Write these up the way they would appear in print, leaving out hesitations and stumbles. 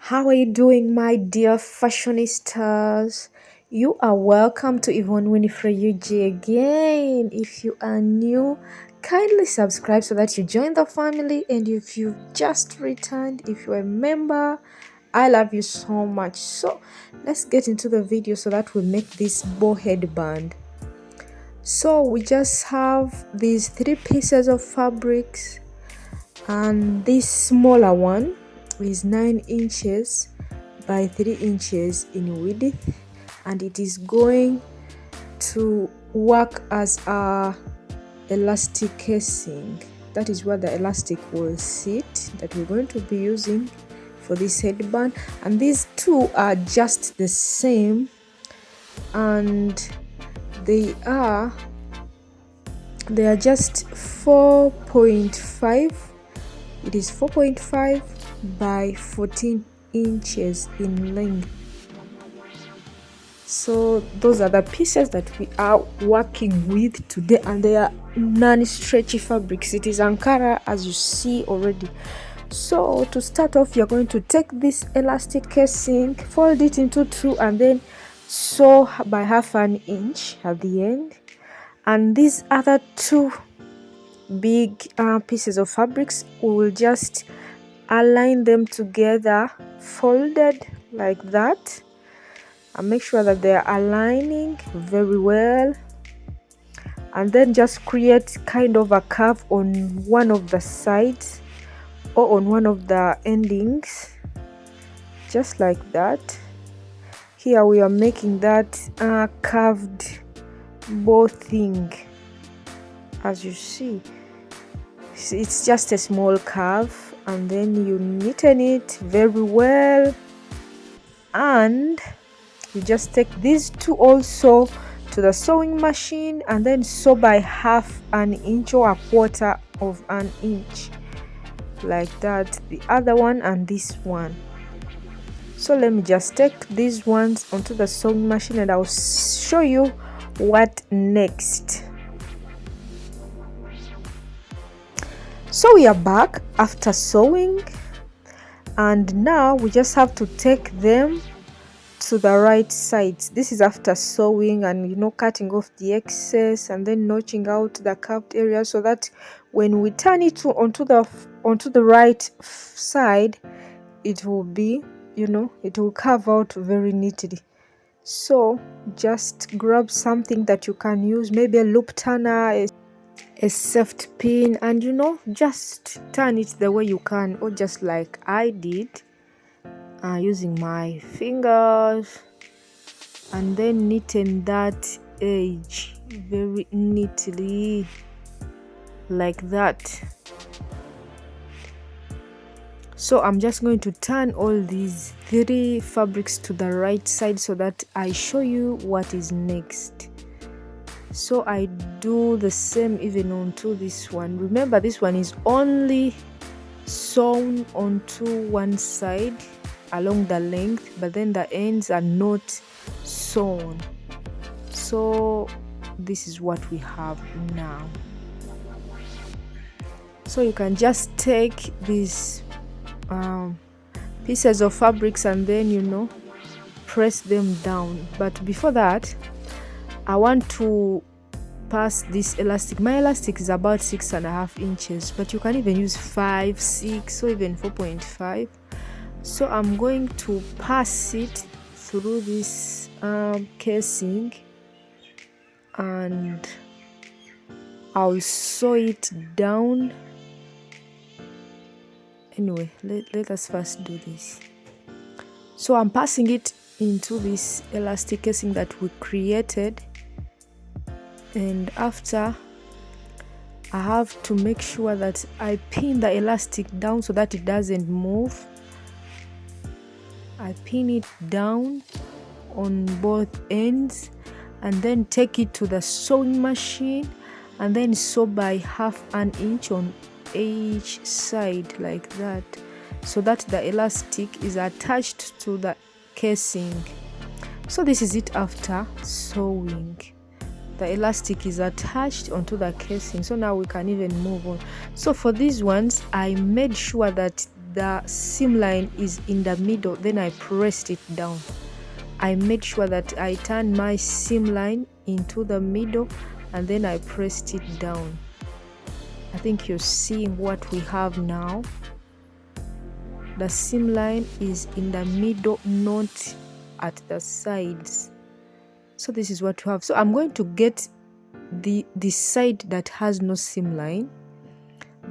How are you doing, my dear fashionistas? You are welcome to Yvonne Winifred UG again. If you are new, kindly subscribe so that you join the family. And if you just returned, if you're a member, I love you so much. So let's get into the video so that we make this bow headband. So we just have these 3 pieces of fabrics, and this smaller one is 9 inches by 3 inches in width, and it is going to work as a elastic casing. That is where the elastic will sit that we're going to be using for this headband. And these two are just the same, and they are just 4.5. It is 4.5 by 14 inches in length. So those are the pieces that we are working with today, and they are non-stretchy fabrics. It is Ankara, as you see already. So to start off, you're going to take this elastic casing, fold it into 2, and then sew by 1/2 inch at the end. And these other 2 big pieces of fabrics, we will just align them together, folded like that, and make sure that they are aligning very well, and then just create kind of a curve on one of the sides or on one of the endings, just like that. Here we are making that curved bow thing. As you see, it's just a small curve, and then you neaten it very well, and you just take these 2 also to the sewing machine and then sew by 1/2 inch or 1/4 inch, like that, the other one and this one. So let me just take these ones onto the sewing machine and I'll show you what next. So we are back after sewing, and now we just have to take them to the right sides. This is after sewing and cutting off the excess and then notching out the curved area, so that when we turn it onto the right side, it will be it will carve out very neatly. So just grab something that you can use, maybe a loop turner, a soft pin, and just turn it the way you can, or just like I did, using my fingers, and then neaten that edge very neatly like that. So I'm just going to turn all these 3 fabrics to the right side so that I show you what is next. So I do the same even onto this one. Remember, this one is only sewn onto one side along the length, but then the ends are not sewn. So this is what we have now. So you can just take these pieces of fabrics and then press them down. But before that, I want to pass this elastic. My elastic is about 6.5 inches, but you can even use 5, 6, or even 4.5. So I'm going to pass it through this casing, and I'll sew it down. Anyway, let us first do this. So I'm passing it into this elastic casing that we created, and after, I have to make sure that I pin the elastic down so that it doesn't move. I pin it down on both ends, and then take it to the sewing machine, and then sew by 1/2 inch on each side like that, so that the elastic is attached to the casing. So this is it after sewing. The elastic is attached onto the casing, so now we can even move on. So for these ones, I made sure that the seam line is in the middle, then I pressed it down. I made sure that I turned my seam line into the middle and then I pressed it down. I think you're seeing what we have now. The seam line is in the middle, not at the sides. So this is what we have. So I'm going to get the side that has no seam line.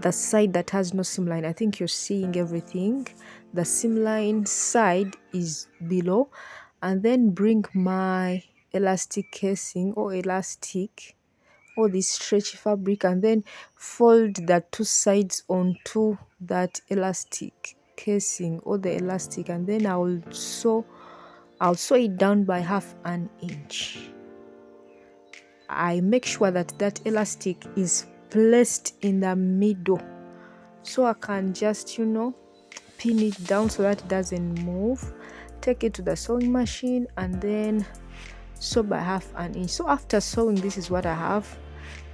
The side that has no seam line, I think you're seeing everything. The seam line side is below, and then bring my elastic casing or elastic or this stretchy fabric and then fold the two sides onto that elastic casing or the elastic, and then I'll sew it down by 1/2 inch. I make sure that that elastic is placed in the middle, so I can just pin it down so that it doesn't move. Take it to the sewing machine and then sew by 1/2 inch. So after sewing, this is what I have.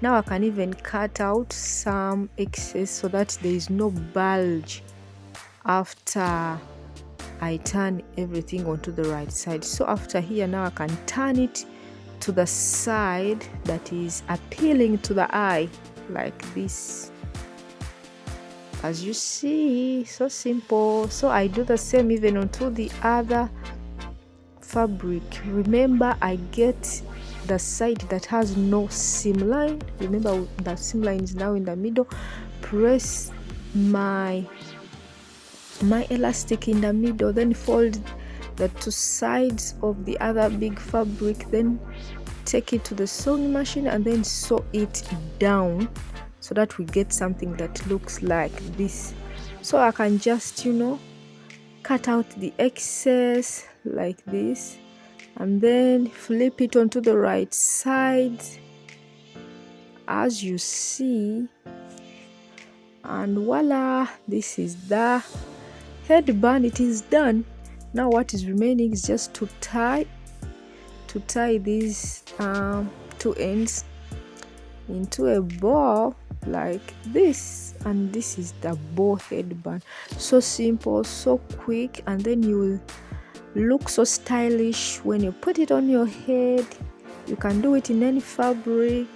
Now I can even cut out some excess so that there is no bulge after I turn everything onto the right side. So after here, now I can turn it to the side that is appealing to the eye, like this, as you see. So simple. So I do the same even onto the other fabric. Remember, I get the side that has no seam line. Remember, the seam line is now in the middle. Press my elastic in the middle, then fold the two sides of the other big fabric, then take it to the sewing machine and then sew it down so that we get something that looks like this. So I can just cut out the excess like this and then flip it onto the right side, as you see, and voila, this is the headband. It is done. Now what is remaining is just to tie these two ends into a bow like this, and this is the bow headband. So simple, so quick, and then you will look so stylish when you put it on your head. You can do it in any fabric,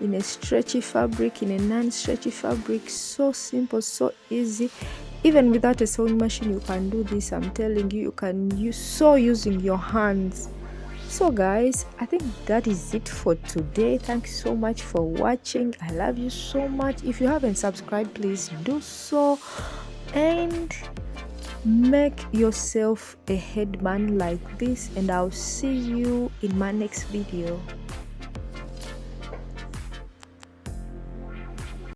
in a stretchy fabric, in a non-stretchy fabric. So simple, so easy. Even without a sewing machine, you can do this. I'm telling you, you can sew using your hands. So guys, I think that is it for today. Thanks so much for watching. I love you so much. If you haven't subscribed, please do so and make yourself a headband like this, and I'll see you in my next video.